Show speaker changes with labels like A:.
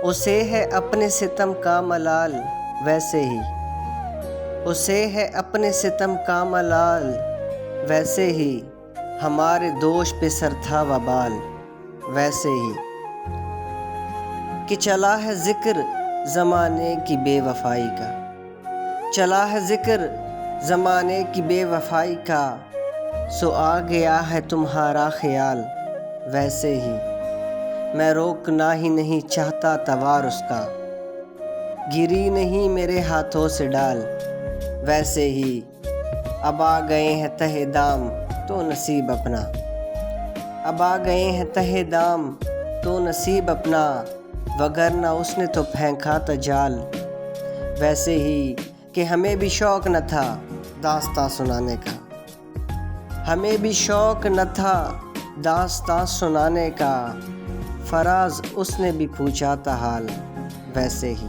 A: اسے ہے اپنے ستم کا ملال ویسے ہی، اسے ہے اپنے ستم کا ملال ویسے ہی، ہمارے دوش پہ سر تھا وبال ویسے ہی، کہ چلا ہے ذکر زمانے کی بے وفائی کا، چلا ہے ذکر زمانے کی بے وفائی کا، سو آ گیا ہے تمہارا خیال ویسے ہی، میں روکنا ہی نہیں چاہتا توار اس کا، گری نہیں میرے ہاتھوں سے ڈال ویسے ہی، اب آ گئے ہیں تہ دام تو نصیب اپنا، اب آ گئے ہیں تہ دام تو نصیب اپنا، وگرنہ اس نے تو پھینکا تھا جال ویسے ہی، کہ ہمیں بھی شوق نہ تھا داستاں سنانے کا، ہمیں بھی شوق نہ تھا داستاں سنانے کا، فراز اس نے بھی پوچھا تھا حال ویسے ہی۔